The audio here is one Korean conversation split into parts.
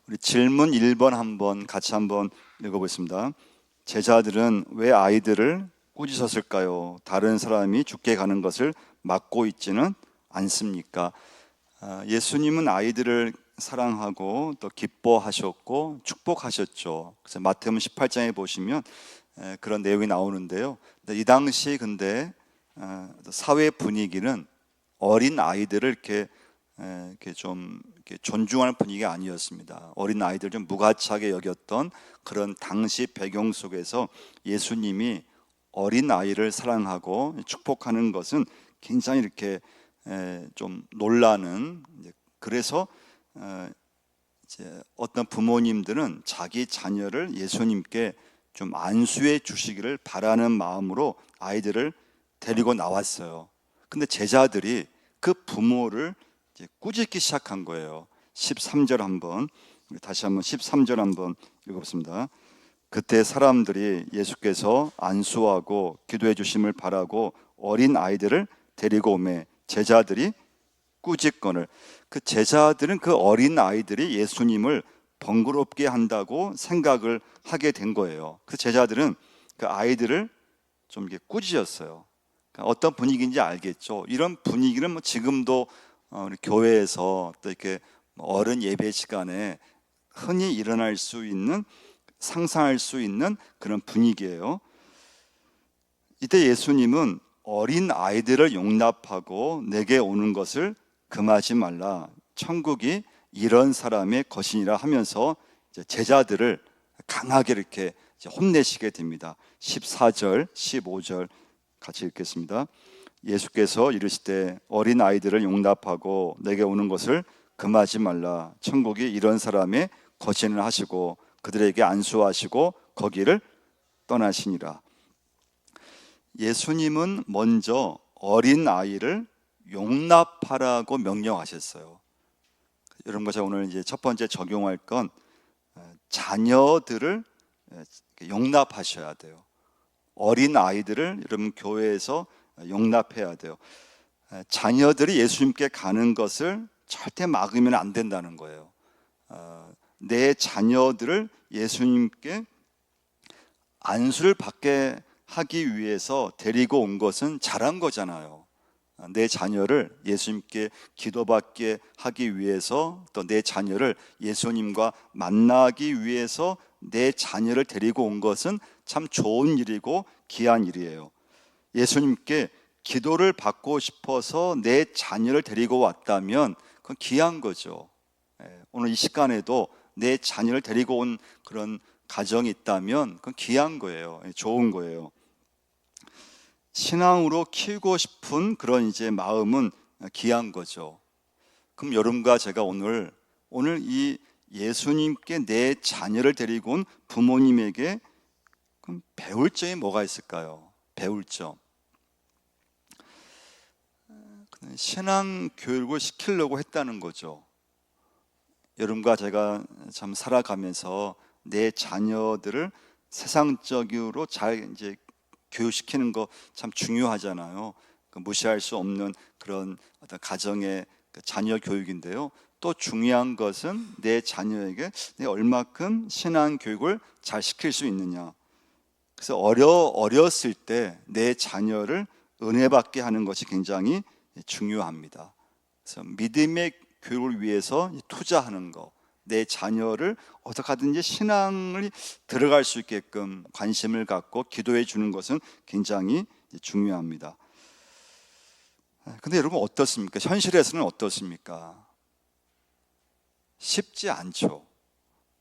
우리 질문 1번 한번 같이 한번 읽어보겠습니다. 제자들은 왜 아이들을 꾸짖었을까요? 다른 사람이 죽게 가는 것을 막고 있지는 않습니까? 예수님은 아이들을 사랑하고 또 기뻐하셨고 축복하셨죠. 그래서 마태복음 18장에 보시면 그런 내용이 나오는데요. 이 당시 근데 사회 분위기는 어린 아이들을 이렇게 좀 이렇게 존중하는 분위기가 아니었습니다. 어린 아이들 좀 무가치하게 여겼던 그런 당시 배경 속에서 예수님이 어린 아이를 사랑하고 축복하는 것은 굉장히 이렇게 좀 놀라는, 그래서 이제 어떤 부모님들은 자기 자녀를 예수님께 좀 안수해 주시기를 바라는 마음으로 아이들을 데리고 나왔어요. 근데 제자들이 그 부모를 이제 꾸짖기 시작한 거예요. 13절 한번, 다시 한번 13절 한번 읽어보겠습니다. 그때 사람들이 예수께서 안수하고 기도해 주심을 바라고 어린 아이들을 데리고 오매 제자들이 꾸짖거늘. 그 제자들은 그 어린 아이들이 예수님을 번거롭게 한다고 생각을 하게 된 거예요. 그 제자들은 그 아이들을 좀 이렇게 꾸짖었어요. 그러니까 어떤 분위기인지 알겠죠. 이런 분위기는 뭐 지금도 우리 교회에서 또 이렇게 어른 예배 시간에 흔히 일어날 수 있는, 상상할 수 있는 그런 분위기예요. 이때 예수님은 어린 아이들을 용납하고 내게 오는 것을 금하지 말라. 천국이 이런 사람의 것이니라 하면서 제자들을 강하게 이렇게 혼내시게 됩니다. 14절, 15절 같이 읽겠습니다. 예수께서 이르시되 어린 아이들을 용납하고 내게 오는 것을 금하지 말라. 천국이 이런 사람의 것이니라 하시고 그들에게 안수하시고 거기를 떠나시니라. 예수님은 먼저 어린 아이를 용납하라고 명령하셨어요. 여러분과 제가 오늘 이제 첫 번째 적용할 건 자녀들을 용납하셔야 돼요. 어린 아이들을 여러분 교회에서 용납해야 돼요. 자녀들이 예수님께 가는 것을 절대 막으면 안 된다는 거예요. 내 자녀들을 예수님께 안수를 받게 하기 위해서 데리고 온 것은 잘한 거잖아요. 내 자녀를 예수님께 기도받게 하기 위해서, 또 내 자녀를 예수님과 만나기 위해서 내 자녀를 데리고 온 것은 참 좋은 일이고 귀한 일이에요. 예수님께 기도를 받고 싶어서 내 자녀를 데리고 왔다면 그건 귀한 거죠. 오늘 이 시간에도 내 자녀를 데리고 온 그런 가정이 있다면 그건 귀한 거예요. 좋은 거예요. 신앙으로 키우고 싶은 그런 이제 마음은 귀한 거죠. 그럼 여러분과 제가 오늘 이 예수님께 내 자녀를 데리고 온 부모님에게 그럼 배울 점이 뭐가 있을까요? 배울 점. 신앙 교육을 시키려고 했다는 거죠. 여러분과 제가 참 살아가면서 내 자녀들을 세상적으로 잘 이제 교육시키는 거 참 중요하잖아요. 무시할 수 없는 그런 어떤 가정의 자녀 교육인데요. 또 중요한 것은 내 자녀에게 내가 얼마큼 신앙 교육을 잘 시킬 수 있느냐. 그래서 어렸을 때 내 자녀를 은혜 받게 하는 것이 굉장히 중요합니다. 그래서 믿음의 교육을 위해서 투자하는 것, 내 자녀를 어떻게 하든지 신앙을 들어갈 수 있게끔 관심을 갖고 기도해 주는 것은 굉장히 중요합니다. 근데 여러분 어떻습니까? 현실에서는 어떻습니까? 쉽지 않죠.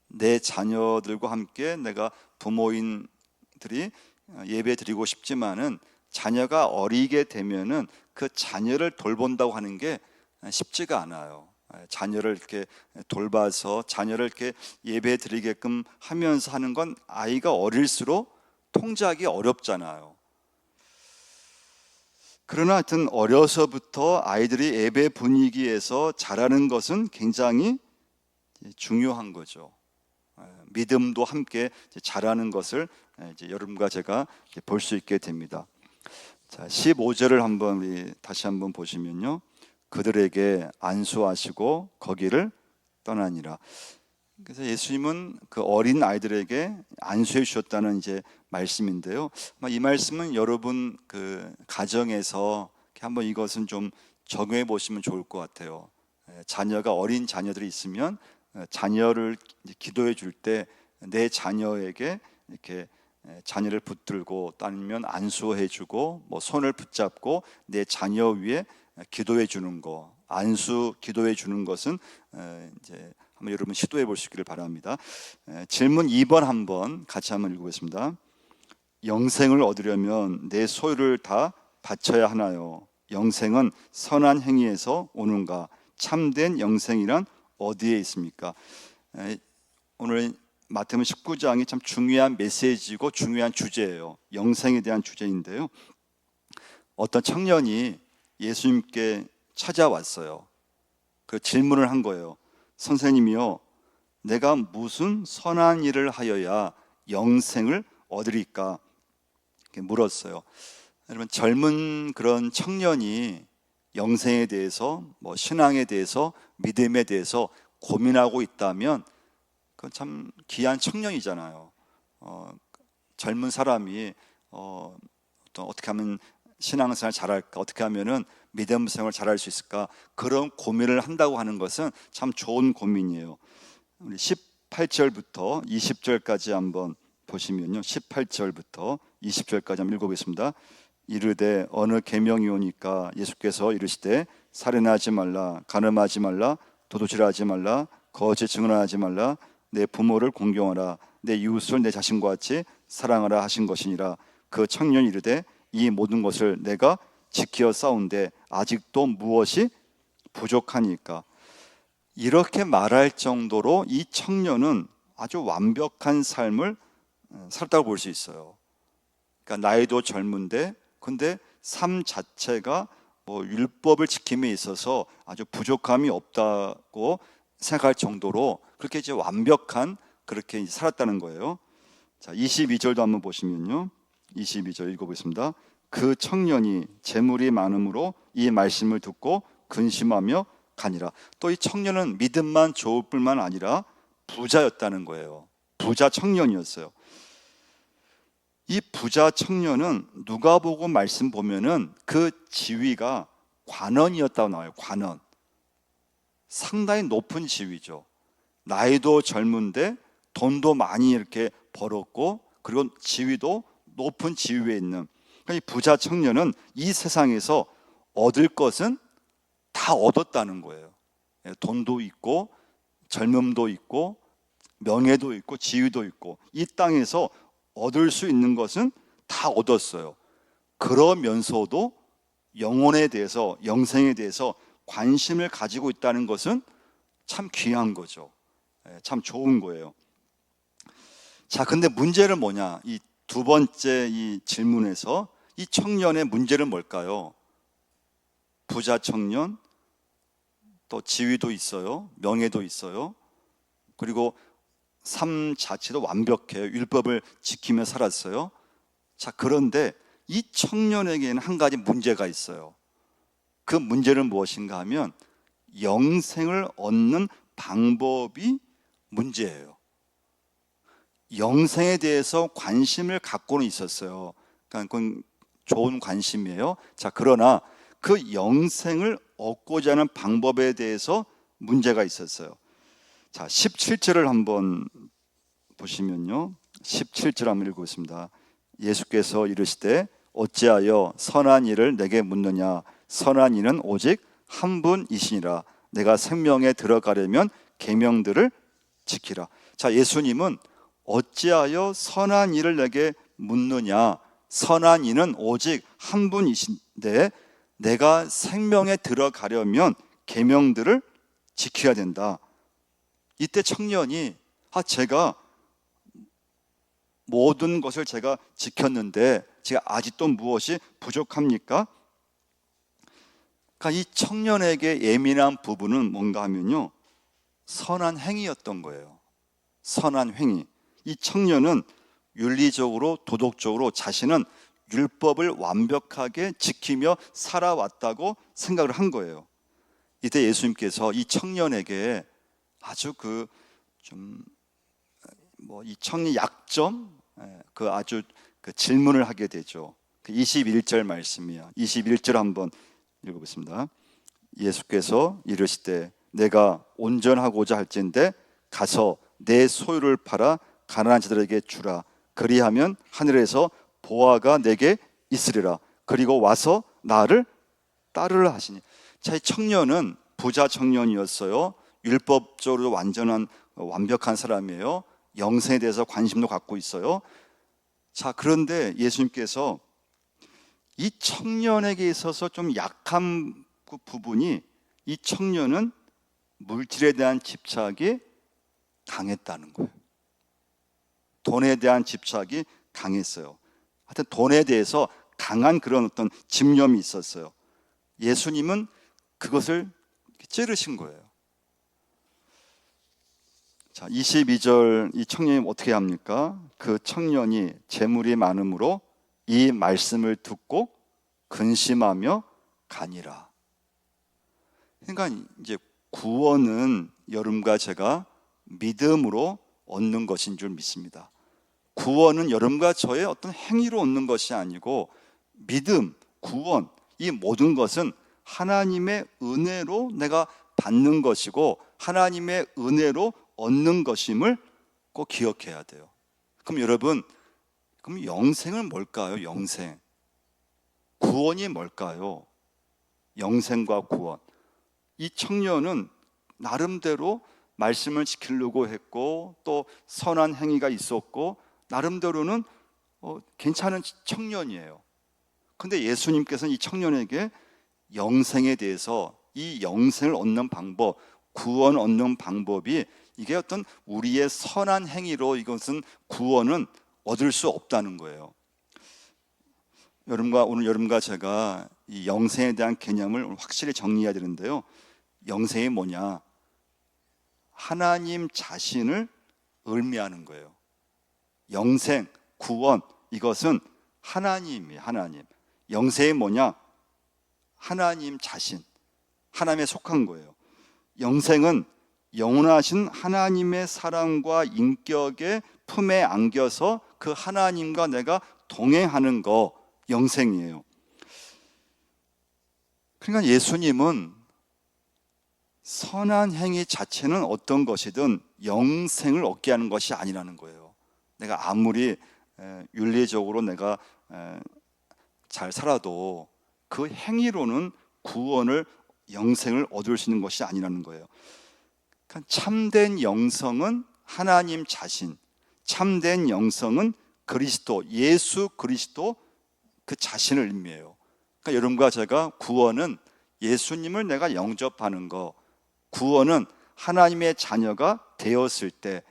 내 자녀들과 함께 내가 부모인들이 예배 드리고 싶지만은 자녀가 어리게 되면은 그 자녀를 돌본다고 하는 게 쉽지가 않아요. 자녀를 이렇게 돌봐서 자녀를 이렇게 예배 드리게끔 하면서 하는 건 아이가 어릴수록 통제하기 어렵잖아요. 그러나 하여튼 어려서부터 아이들이 예배 분위기에서 자라는 것은 굉장히 중요한 거죠. 믿음도 함께 자라는 것을 이제 여러분과 제가 볼 수 있게 됩니다. 자, 15절을 한번 우리 다시 한번 보시면요. 그들에게 안수하시고 거기를 떠나니라. 그래서 예수님은 그 어린 아이들에게 안수해 주셨다는 이제 말씀인데요. 아마 이 말씀은 여러분 그 가정에서 한번 이것은 좀 적용해 보시면 좋을 것 같아요. 자녀가 어린 자녀들이 있으면 자녀를 기도해 줄 때 내 자녀에게 이렇게 자녀를 붙들고 아니면 안수해 주고 뭐 손을 붙잡고 내 자녀 위에 기도해 주는 거, 안수 기도해 주는 것은 이제 한번 여러분 시도해 볼 수 있기를 바랍니다. 질문 2번 한번 같이 한번 읽어보겠습니다. 영생을 얻으려면 내 소유를 다 바쳐야 하나요? 영생은 선한 행위에서 오는가? 참된 영생이란 어디에 있습니까? 오늘 마태복음 19장이 참 중요한 메시지고 중요한 주제예요. 영생에 대한 주제인데요. 어떤 청년이 예수님께 찾아왔어요. 그 질문을 한 거예요. 선생님이요, 내가 무슨 선한 일을 하여야 영생을 얻으리까? 이렇게 물었어요. 여러분, 젊은 그런 청년이 영생에 대해서, 뭐 신앙에 대해서, 믿음에 대해서 고민하고 있다면 그건 참 귀한 청년이잖아요. 젊은 사람이 어떻게 하면 신앙생활 잘할까? 어떻게 하면은 믿음 생활을 잘할 수 있을까? 그런 고민을 한다고 하는 것은 참 좋은 고민이에요. 우리 18절부터 20절까지 한번 보시면요. 18절부터 20절까지 한번 읽어보겠습니다. 이르되 어느 계명이 오니까 예수께서 이르시되 살인하지 말라, 간음하지 말라, 도둑질하지 말라, 거짓 증언하지 말라, 내 부모를 공경하라, 내 이웃을 내 자신과 같이 사랑하라 하신 것이니라. 그 청년이 이르되 이 모든 것을 내가 지켜 싸운데 아직도 무엇이 부족하니까? 이렇게 말할 정도로 이 청년은 아주 완벽한 삶을 살았다고 볼 수 있어요. 그러니까 나이도 젊은데 근데 삶 자체가 뭐 율법을 지킴에 있어서 아주 부족함이 없다고 생각할 정도로 그렇게 이제 완벽한 그렇게 살았다는 거예요. 자, 22절도 한번 보시면요. 22절 읽어보겠습니다. 그 청년이 재물이 많음으로 이 말씀을 듣고 근심하며 가니라. 또 이 청년은 믿음만 좋을 뿐만 아니라 부자였다는 거예요. 부자 청년이었어요. 이 부자 청년은 누가복음 말씀 보면은 그 지위가 관원이었다고 나와요. 관원. 상당히 높은 지위죠. 나이도 젊은데 돈도 많이 이렇게 벌었고 그리고 지위도 높은 지위에 있는, 그러니까 이 부자 청년은 이 세상에서 얻을 것은 다 얻었다는 거예요. 돈도 있고 젊음도 있고 명예도 있고 지위도 있고 이 땅에서 얻을 수 있는 것은 다 얻었어요. 그러면서도 영혼에 대해서, 영생에 대해서 관심을 가지고 있다는 것은 참 귀한 거죠. 참 좋은 거예요. 자, 근데 문제는 뭐냐? 이 두 번째 이 질문에서 이 청년의 문제는 뭘까요? 부자 청년, 또 지위도 있어요, 명예도 있어요, 그리고 삶 자체도 완벽해요. 율법을 지키며 살았어요. 자, 그런데 이 청년에게는 한 가지 문제가 있어요. 그 문제는 무엇인가 하면 영생을 얻는 방법이 문제예요. 영생에 대해서 관심을 갖고는 있었어요. 그러니까 그건 좋은 관심이에요. 자, 그러나 그 영생을 얻고자 하는 방법에 대해서 문제가 있었어요. 자, 17절을 한번 보시면요. 17절 한번 읽겠습니다. 예수께서 이르시되 어찌하여 선한 일을 내게 묻느냐? 선한 이는 오직 한 분이시니라. 내가 생명에 들어가려면 계명들을 지키라. 자, 예수님은 어찌하여 선한 일을 내게 묻느냐? 선한 이는 오직 한 분이신데 내가 생명에 들어가려면 계명들을 지켜야 된다. 이때 청년이 제가 모든 것을 제가 지켰는데 제가 아직도 무엇이 부족합니까? 그러니까 이 청년에게 예민한 부분은 뭔가 하면요, 선한 행위였던 거예요. 선한 행위. 이 청년은 윤리적으로 도덕적으로 자신은 율법을 완벽하게 지키며 살아왔다고 생각을 한 거예요. 이때 예수님께서 이 청년에게 아주 그 좀 이 청년의 약점, 그 아주 그 질문을 하게 되죠. 그 21절 말씀이요. 21절 한번 읽어보겠습니다. 예수께서 이르시되 내가 온전하고자 할진대 가서 내 소유를 팔아 가난한 자들에게 주라. 그리하면 하늘에서 보화가 내게 있으리라. 그리고 와서 나를 따르라 하시니. 자, 이 청년은 부자 청년이었어요. 율법적으로 완벽한 사람이에요. 영생에 대해서 관심도 갖고 있어요. 자, 그런데 예수님께서 이 청년에게 있어서 좀 약한 그 부분이, 이 청년은 물질에 대한 집착이 강했다는 거예요. 돈에 대한 집착이 강했어요. 하여튼 돈에 대해서 강한 그런 어떤 집념이 있었어요. 예수님은 그것을 찌르신 거예요. 자, 22절 이 청년이 어떻게 합니까? 그 청년이 재물이 많음으로 이 말씀을 듣고 근심하며 가니라. 그러니까 이제 구원은 여러분과 제가 믿음으로 얻는 것인 줄 믿습니다. 구원은 여러분과 저의 어떤 행위로 얻는 것이 아니고 믿음, 구원, 이 모든 것은 하나님의 은혜로 내가 받는 것이고 하나님의 은혜로 얻는 것임을 꼭 기억해야 돼요. 그럼 여러분, 그럼 영생은 뭘까요? 영생. 구원이 뭘까요? 영생과 구원. 이 청년은 나름대로 말씀을 지키려고 했고 또 선한 행위가 있었고 나름대로는 괜찮은 청년이에요. 근데 예수님께서는 이 청년에게 영생에 대해서, 이 영생을 얻는 방법, 구원 얻는 방법이 이게 어떤 우리의 선한 행위로 이것은 구원은 얻을 수 없다는 거예요. 오늘 여러분과 제가 이 영생에 대한 개념을 확실히 정리해야 되는데요. 영생이 뭐냐? 하나님 자신을 의미하는 거예요. 영생, 구원, 이것은 하나님이에요. 하나님. 영생이 뭐냐? 하나님 자신, 하나님에 속한 거예요. 영생은 영원하신 하나님의 사랑과 인격의 품에 안겨서 그 하나님과 내가 동행하는 거, 영생이에요. 그러니까 예수님은 선한 행위 자체는 어떤 것이든 영생을 얻게 하는 것이 아니라는 거예요. 내가 아무리 윤리적으로 내가 잘 살아도 그 행위로는 구원을, 영생을 얻을 수 있는 것이 아니라는 거예요. 그러니까 참된 영성은 하나님 자신, 참된 영성은 그리스도, 예수 그리스도 그 자신을 의미해요. 그러니까 여러분과 제가 구원은 예수님을 내가 영접하는 거, 구원은 하나님의 자녀가 되었을 때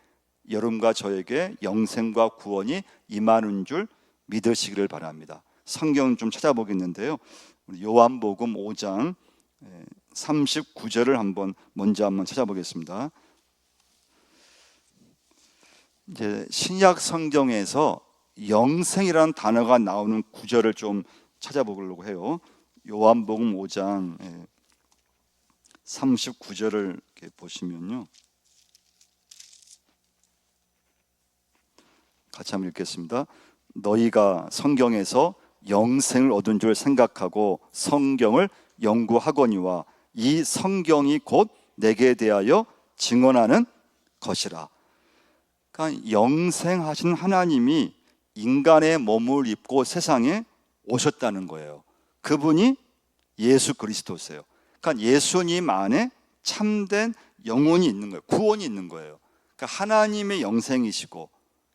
여러분과 저에게 영생과 구원이 임하는 줄 믿으시기를 바랍니다. 성경 좀 찾아보겠는데요. 요한복음 5장 39절을 먼저 한번 찾아보겠습니다. 이제 신약 성경에서 영생이라는 단어가 나오는 구절을 좀 찾아보려고 해요. 요한복음 5장 39절을 이렇게 보시면요. 같이 한번 읽겠습니다. 너희가 성경에서 영생을 얻은 줄 생각하고 성경을 연구하거니와 이 성경이 곧 내게 대하여 증언하는 것이라. 그러니까 영생하신 하나님이 인간의 몸을 입고 세상에 오셨다는 거예요. 그분이 예수 그리스도세요. 그러니까 예수님 안에 참된 영혼이 있는 거예요. 구원이 있는 거예요. 그러니까 하나님의 영생이시고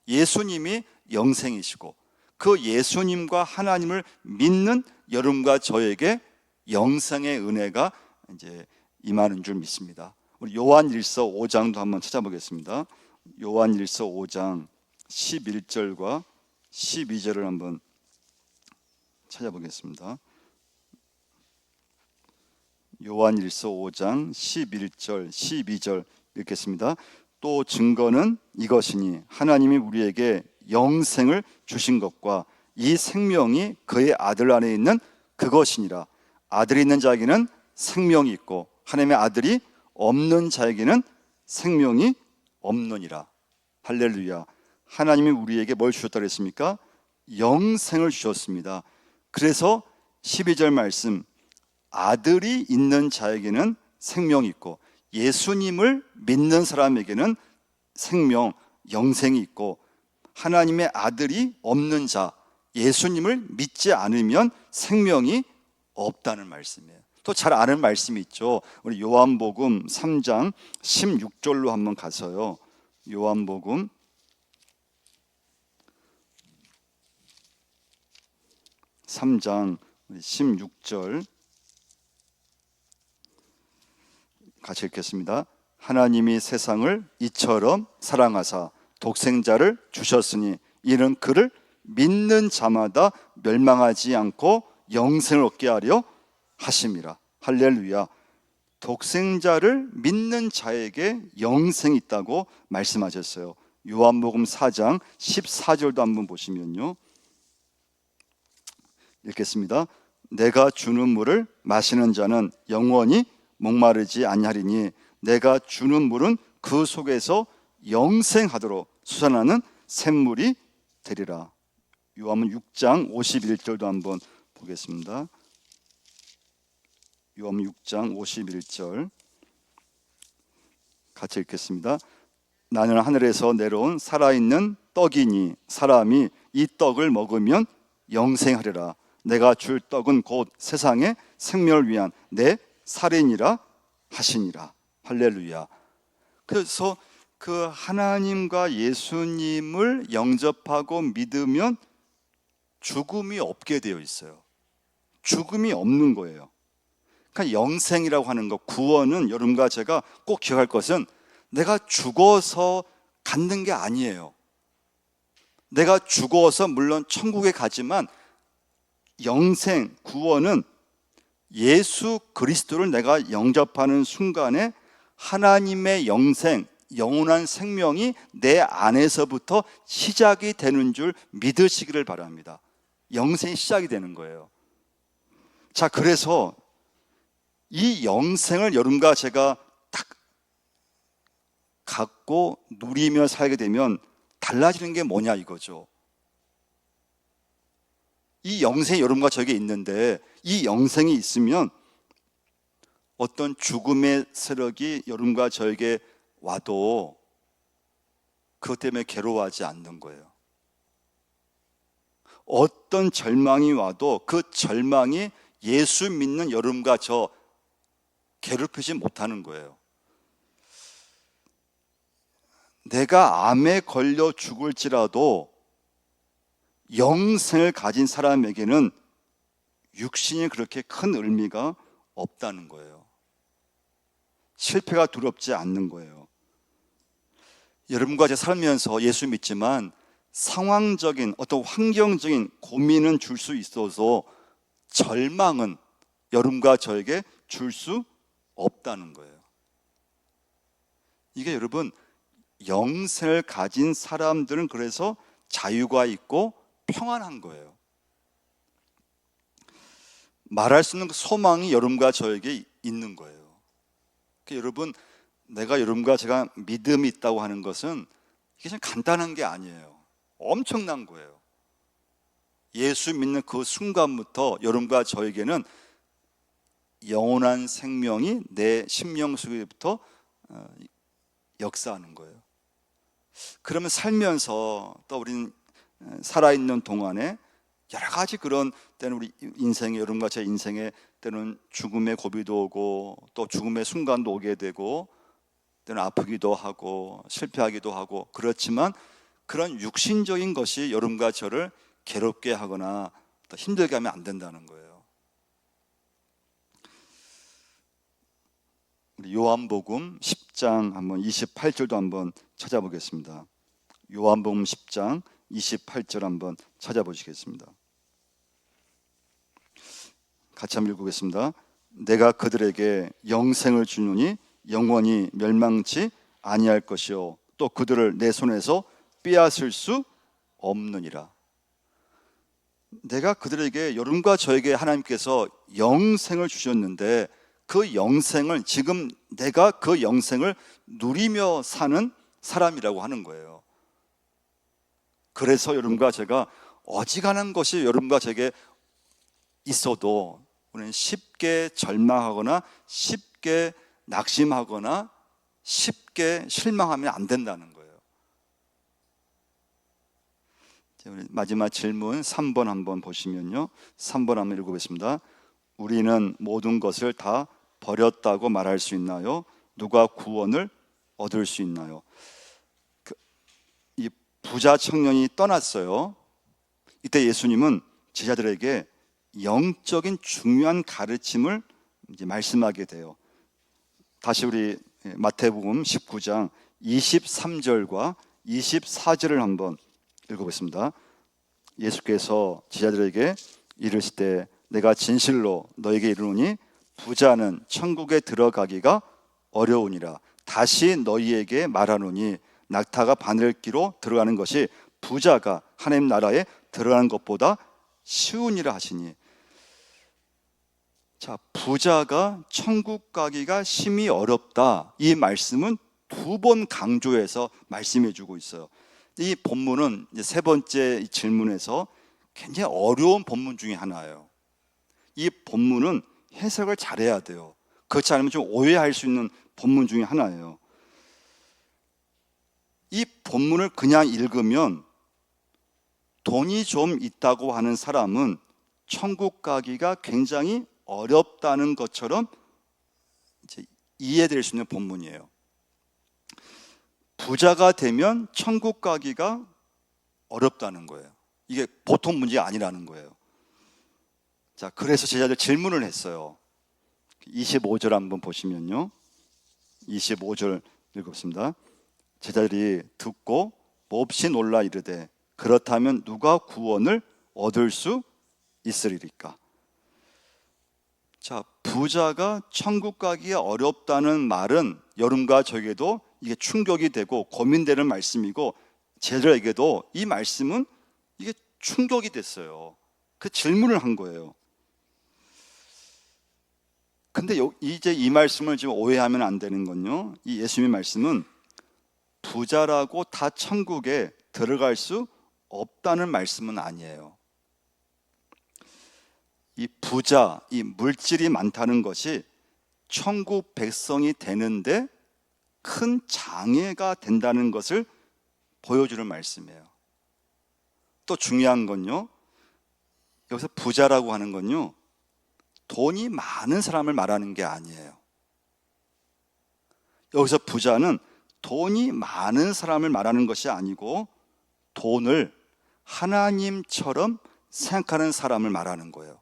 예수님이 영생이시고 그 예수님과 하나님을 믿는 여러분과 저에게 영생의 은혜가 이제 임하는 줄 믿습니다. 우리 요한일서 5장도 한번 찾아보겠습니다. 요한일서 5장 11절과 12절을 한번 찾아보겠습니다. 요한일서 5장 11절 12절 읽겠습니다. 또 증거는 이것이니 하나님이 우리에게 영생을 주신 것과 이 생명이 그의 아들 안에 있는 그것이니라. 아들이 있는 자에게는 생명이 있고 하나님의 아들이 없는 자에게는 생명이 없느니라. 할렐루야. 하나님이 우리에게 뭘 주셨다고 했습니까? 영생을 주셨습니다. 그래서 12절 말씀, 아들이 있는 자에게는 생명이 있고 예수님을 믿는 사람에게는 생명, 영생이 있고, 하나님의 아들이 없는 자, 예수님을 믿지 않으면 생명이 없다는 말씀이에요. 또 잘 아는 말씀이 있죠. 우리 요한복음 3장 16절로 한번 가서요. 요한복음 3장 16절 같이 읽겠습니다. 하나님이 세상을 이처럼 사랑하사 독생자를 주셨으니 이는 그를 믿는 자마다 멸망하지 않고 영생을 얻게 하려 하심이라. 할렐루야. 독생자를 믿는 자에게 영생이 있다고 말씀하셨어요. 요한복음 4장 14절도 한번 보시면요, 읽겠습니다. 내가 주는 물을 마시는 자는 영원히 목마르지 아니하리니 내가 주는 물은 그 속에서 영생하도록 솟아나는 샘물이 되리라. 요한복음 6장 51절도 한번 보겠습니다. 요한복음 6장 51절 같이 읽겠습니다. 나는 하늘에서 내려온 살아있는 떡이니 사람이 이 떡을 먹으면 영생하리라. 내가 줄 떡은 곧 세상의 생명을 위한 내 살이니라 하시니라. 할렐루야. 그래서 그 하나님과 예수님을 영접하고 믿으면 죽음이 없게 되어 있어요. 죽음이 없는 거예요. 그러니까 영생이라고 하는 것, 구원은 여러분과 제가 꼭 기억할 것은 내가 죽어서 갖는 게 아니에요. 내가 죽어서 물론 천국에 가지만 영생, 구원은 예수 그리스도를 내가 영접하는 순간에 하나님의 영생, 영원한 생명이 내 안에서부터 시작이 되는 줄 믿으시기를 바랍니다. 영생이 시작이 되는 거예요. 자, 그래서 이 영생을 여러분과 제가 딱 갖고 누리며 살게 되면 달라지는 게 뭐냐 이거죠. 이 영생이 여러분과 저에게 있는데 이 영생이 있으면 어떤 죽음의 세력이 여러분과 저에게 와도 그것 때문에 괴로워하지 않는 거예요. 어떤 절망이 와도 그 절망이 예수 믿는 여러분과 저 괴롭히지 못하는 거예요. 내가 암에 걸려 죽을지라도 영생을 가진 사람에게는 육신이 그렇게 큰 의미가 없다는 거예요. 실패가 두렵지 않는 거예요. 여러분과 제가 살면서 예수 믿지만 상황적인 어떤 환경적인 고민은 줄 수 있어서 절망은 여러분과 저에게 줄 수 없다는 거예요. 이게 여러분, 영생을 가진 사람들은 그래서 자유가 있고 평안한 거예요. 말할 수 있는 그 소망이 여러분과 저에게 있는 거예요. 그러니까 여러분, 내가 여러분과 제가 믿음이 있다고 하는 것은 이게 좀 간단한 게 아니에요. 엄청난 거예요. 예수 믿는 그 순간부터 여러분과 저에게는 영원한 생명이 내 심령 속에부터 역사하는 거예요. 그러면 살면서 또 우리는 살아있는 동안에 여러 가지 그런 때는 우리 인생에, 여러분과 제 인생에 때는 죽음의 고비도 오고 또 죽음의 순간도 오게 되고 때는 아프기도 하고 실패하기도 하고, 그렇지만 그런 육신적인 것이 여러분과 저를 괴롭게 하거나 또 힘들게 하면 안 된다는 거예요. 우리 요한복음 10장 한번 28절도 한번 찾아보겠습니다. 요한복음 10장 28절 한번 찾아보시겠습니다. 같이 한번 읽어보겠습니다. 내가 그들에게 영생을 주노니 영원히 멸망치 아니할 것이요 또 그들을 내 손에서 빼앗을 수 없느니라. 내가 그들에게, 여러분과 저에게 하나님께서 영생을 주셨는데 그 영생을 지금 내가 그 영생을 누리며 사는 사람이라고 하는 거예요. 그래서 여러분과 제가 어지간한 것이 여러분과 제게 있어도 우리는 쉽게 절망하거나 쉽게 낙심하거나 쉽게 실망하면 안 된다는 거예요. 우리 마지막 질문 3번 한번 보시면요, 3번 한번 읽어보겠습니다. 우리는 모든 것을 다 버렸다고 말할 수 있나요? 누가 구원을 얻을 수 있나요? 이 부자 청년이 떠났어요. 이때 예수님은 제자들에게 영적인 중요한 가르침을 이제 말씀하게 돼요. 다시 우리 마태복음 19장 23절과 24절을 한번 읽어보겠습니다. 예수께서 제자들에게 이르시되 내가 진실로 너에게 이르노니 부자는 천국에 들어가기가 어려우니라. 다시 너희에게 말하노니 낙타가 바늘기로 들어가는 것이 부자가 하나님 나라에 들어가는 것보다 쉬우니라 하시니. 자, 부자가 천국 가기가 심히 어렵다, 이 말씀은 두 번 강조해서 말씀해 주고 있어요. 이 본문은 이제 세 번째 질문에서 굉장히 어려운 본문 중에 하나예요. 이 본문은 해석을 잘해야 돼요. 그렇지 않으면 좀 오해할 수 있는 본문 중에 하나예요. 이 본문을 그냥 읽으면 돈이 좀 있다고 하는 사람은 천국 가기가 굉장히 어렵다는 것처럼 이제 이해될 수 있는 본문이에요. 부자가 되면 천국 가기가 어렵다는 거예요. 이게 보통 문제가 아니라는 거예요. 자, 그래서 제자들 질문을 했어요. 25절 한번 보시면요, 25절 읽었습니다. 제자들이 듣고 몹시 놀라 이르되 그렇다면 누가 구원을 얻을 수 있으리까? 자, 부자가 천국 가기가 어렵다는 말은 여러분과 저에게도 이게 충격이 되고 고민되는 말씀이고, 제자들에게도 이 말씀은 이게 충격이 됐어요. 그 질문을 한 거예요. 근데 이제 이 말씀을 지금 오해하면 안 되는 건요, 이 예수님의 말씀은 부자라고 다 천국에 들어갈 수 없다는 말씀은 아니에요. 이 부자, 이 물질이 많다는 것이 천국 백성이 되는데 큰 장애가 된다는 것을 보여주는 말씀이에요. 또 중요한 건요, 여기서 부자라고 하는 건요, 돈이 많은 사람을 말하는 게 아니에요. 여기서 부자는 돈이 많은 사람을 말하는 것이 아니고 돈을 하나님처럼 생각하는 사람을 말하는 거예요.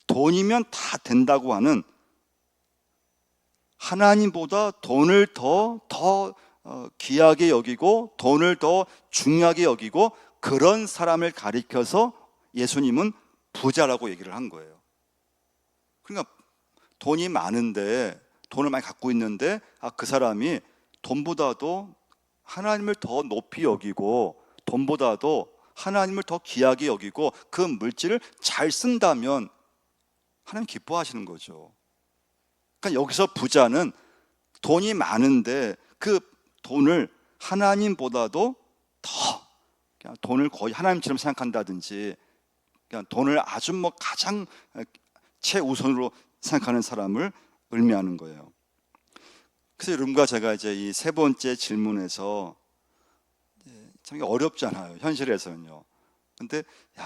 돈이면 다 된다고 하는, 하나님보다 돈을 더 귀하게 여기고 돈을 더 중요하게 여기고 그런 사람을 가리켜서 예수님은 부자라고 얘기를 한 거예요. 그러니까 돈이 많은데, 돈을 많이 갖고 있는데, 그 사람이 돈보다도 하나님을 더 높이 여기고 돈보다도 하나님을 더 귀하게 여기고 그 물질을 잘 쓴다면 하나님 기뻐하시는 거죠. 그러니까 여기서 부자는 돈이 많은데 그 돈을 하나님보다도 더, 그냥 돈을 거의 하나님처럼 생각한다든지, 그냥 돈을 아주 가장 최우선으로 생각하는 사람을 의미하는 거예요. 그래서 여러분과 제가 이제 이 세 번째 질문에서 참 어렵잖아요, 현실에서는요. 근데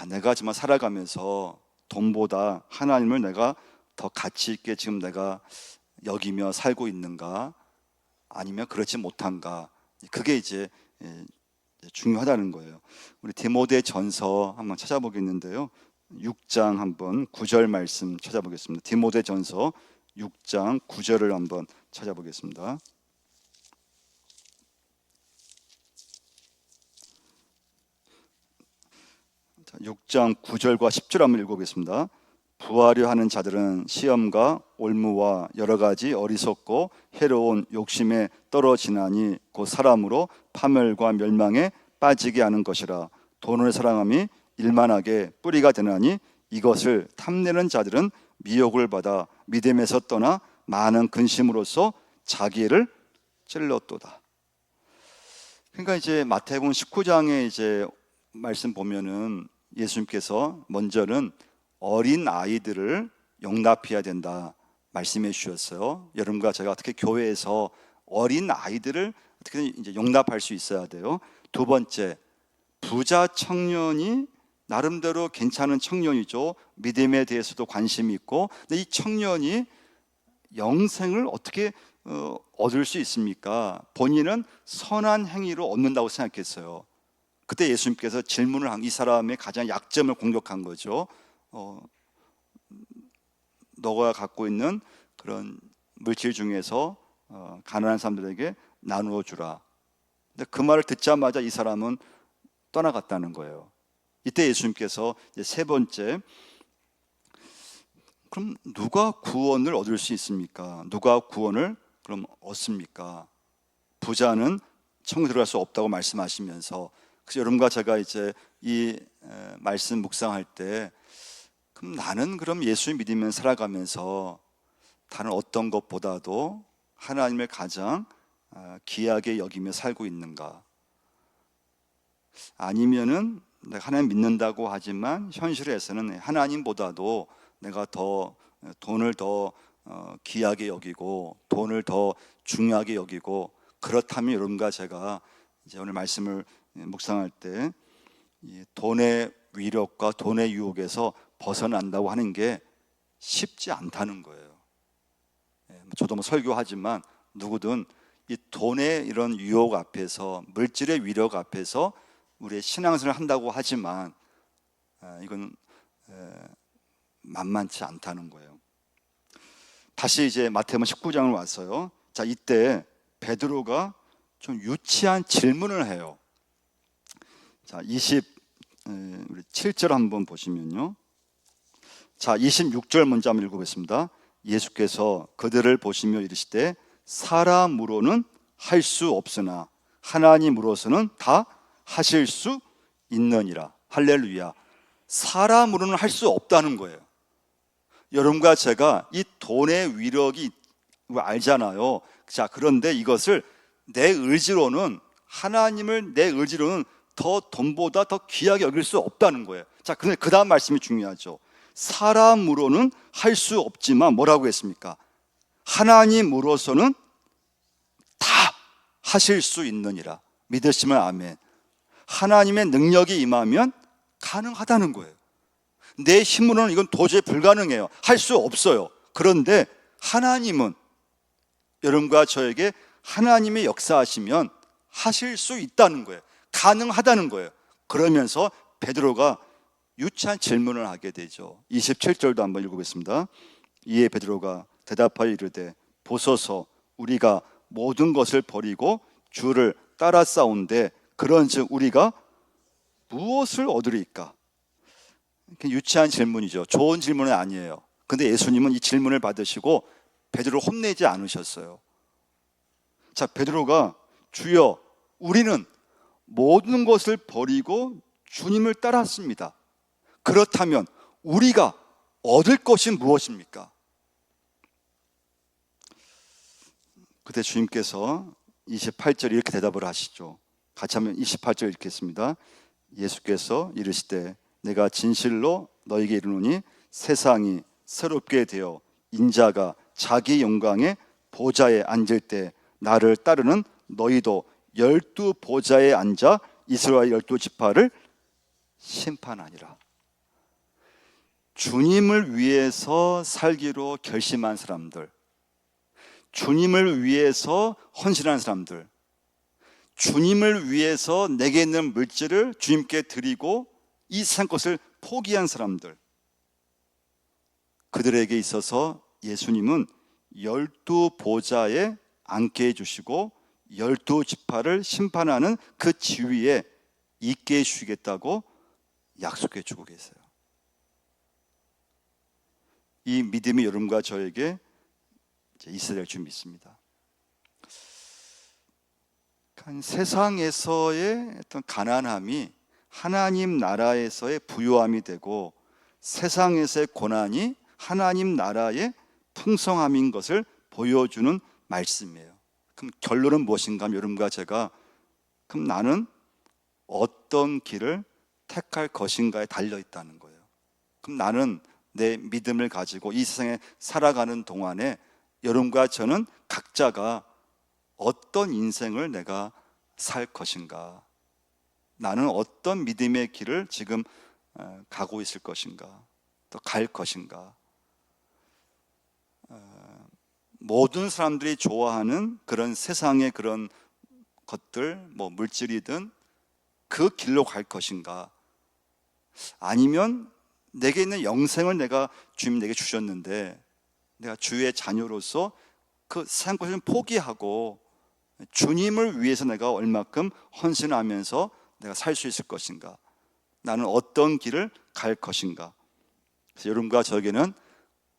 내가 정말 살아가면서 돈보다 하나님을 내가 더 가치 있게 지금 내가 여기며 살고 있는가, 아니면 그렇지 못한가, 그게 이제 중요하다는 거예요. 우리 디모데 전서 한번 찾아보겠는데요, 6장 한번 9절 말씀 찾아보겠습니다. 디모데 전서 6장 9절을 한번 찾아보겠습니다. 자, 6장 9절과 10절 한번 읽어보겠습니다. 부하려 하는 자들은 시험과 올무와 여러 가지 어리석고 해로운 욕심에 떨어지나니 곧 사람으로 파멸과 멸망에 빠지게 하는 것이라. 돈을 사랑함이 일만하게 뿌리가 되나니 이것을 탐내는 자들은 미혹을 받아 믿음에서 떠나 많은 근심으로써 자기를 찔렀도다. 그러니까 이제 마태복음 19장에 이제 말씀 보면은 예수님께서 먼저는 어린 아이들을 용납해야 된다 말씀해 주셨어요. 여러분과 제가 어떻게 교회에서 어린 아이들을 어떻게 이제 용납할 수 있어야 돼요. 두 번째, 부자 청년이 나름대로 괜찮은 청년이죠. 믿음에 대해서도 관심이 있고, 근데 이 청년이 영생을 어떻게 얻을 수 있습니까? 본인은 선한 행위로 얻는다고 생각했어요. 그때 예수님께서 질문을 한 이 사람의 가장 약점을 공격한 거죠. 너가 갖고 있는 그런 물질 중에서 가난한 사람들에게 나누어 주라. 근데 그 말을 듣자마자 이 사람은 떠나갔다는 거예요. 이때 예수님께서 이제 세 번째, 그럼 누가 구원을 얻을 수 있습니까? 누가 구원을 그럼 얻습니까? 부자는 천국에 들어갈 수 없다고 말씀하시면서, 그래서 여러분과 제가 이제 이 말씀 묵상할 때, 그럼 나는 그럼 예수 믿으면 살아가면서 다른 어떤 것보다도 하나님을 가장 귀하게 여기며 살고 있는가? 아니면은 내가 하나님 믿는다고 하지만 현실에서는 하나님보다도 내가 더 돈을 더 귀하게 여기고 돈을 더 중요하게 여기고, 그렇다면 여러분과 제가 이제 오늘 말씀을 묵상할 때 이 돈의 위력과 돈의 유혹에서 벗어난다고 하는 게 쉽지 않다는 거예요. 저도 뭐 설교하지만 누구든 이 돈의 이런 유혹 앞에서, 물질의 위력 앞에서 우리의 신앙생활을 한다고 하지만 이건 만만치 않다는 거예요. 다시 이제 마태복음 19장을 왔어요. 자, 이때 베드로가 좀 유치한 질문을 해요. 자, 27절 한번 보시면요. 자, 26절 먼저 한번 읽어보겠습니다. 예수께서 그들을 보시며 이르시되 사람으로는 할 수 없으나 하나님으로서는 다 하실 수 있느니라. 할렐루야. 사람으로는 할 수 없다는 거예요. 여러분과 제가 이 돈의 위력이 알잖아요. 자, 그런데 이것을 내 의지로는, 하나님을 내 의지로는 더 돈보다 더 귀하게 여길 수 없다는 거예요. 자, 근데 그 다음 말씀이 중요하죠. 사람으로는 할 수 없지만 뭐라고 했습니까? 하나님으로서는 다 하실 수 있느니라. 믿으시면 아멘. 하나님의 능력이 임하면 가능하다는 거예요. 내 힘으로는 이건 도저히 불가능해요. 할 수 없어요. 그런데 하나님은, 여러분과 저에게 하나님의 역사하시면 하실 수 있다는 거예요. 가능하다는 거예요. 그러면서 베드로가 유치한 질문을 하게 되죠. 27절도 한번 읽어보겠습니다. 이에 베드로가 대답하여 이르되 보소서, 우리가 모든 것을 버리고 주를 따라 싸운데 그런즉 우리가 무엇을 얻으리까? 유치한 질문이죠. 좋은 질문은 아니에요. 근데 예수님은 이 질문을 받으시고 베드로 혼내지 않으셨어요. 자, 베드로가 주여, 우리는 모든 것을 버리고 주님을 따랐습니다. 그렇다면 우리가 얻을 것이 무엇입니까? 그때 주님께서 28절 이렇게 대답을 하시죠. 같이 한번 28절 읽겠습니다. 예수께서 이르시되 내가 진실로 너에게 이르노니 세상이 새롭게 되어 인자가 자기 영광의 보좌에 앉을 때 나를 따르는 너희도 12 보좌에 앉아 이스라엘 12지파를 심판하니라. 주님을 위해서 살기로 결심한 사람들, 주님을 위해서 헌신한 사람들, 주님을 위해서 내게 있는 물질을 주님께 드리고 이 세상 것을 포기한 사람들, 그들에게 있어서 예수님은 12 보좌에 앉게 해주시고 12지파를 심판하는 그 지위에 있게 해주시겠다고 약속해 주고 계세요. 이 믿음이 여러분과 저에게 있어야 될 줄 믿습니다. 세상에서의 어떤 가난함이 하나님 나라에서의 부요함이 되고 세상에서의 고난이 하나님 나라의 풍성함인 것을 보여주는 말씀이에요. 그럼 결론은 무엇인가 하면 여러분과 제가 그럼 나는 어떤 길을 택할 것인가에 달려 있다는 거예요. 그럼 나는 내 믿음을 가지고 이 세상에 살아가는 동안에 여러분과 저는 각자가 어떤 인생을 내가 살 것인가, 나는 어떤 믿음의 길을 지금 가고 있을 것인가, 또 갈 것인가. 모든 사람들이 좋아하는 그런 세상의 그런 것들, 뭐 물질이든 그 길로 갈 것인가, 아니면 내게 있는 영생을 내가 주님 내게 주셨는데 내가 주의 자녀로서 그 세상 것을 포기하고 주님을 위해서 내가 얼마큼 헌신하면서 내가 살 수 있을 것인가, 나는 어떤 길을 갈 것인가. 그래서 여러분과 저에게는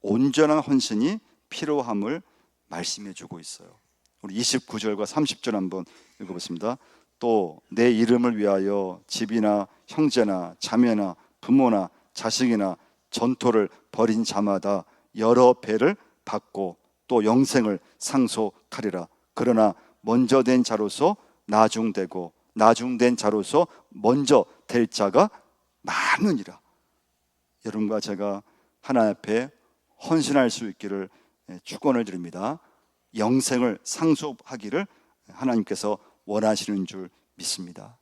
온전한 헌신이 필요함을 말씀해 주고 있어요. 우리 29절과 30절 한번 읽어보겠습니다. 또 내 이름을 위하여 집이나 형제나 자매나 부모나 자식이나 전토를 벌인 자마다 여러 배를 받고 또 영생을 상속하리라. 그러나 먼저 된 자로서 나중되고 나중된 자로서 먼저 될 자가 많으니라. 여러분과 제가 하나님 앞에 헌신할 수 있기를 축원을 드립니다. 영생을 상속하기를 하나님께서 원하시는 줄 믿습니다.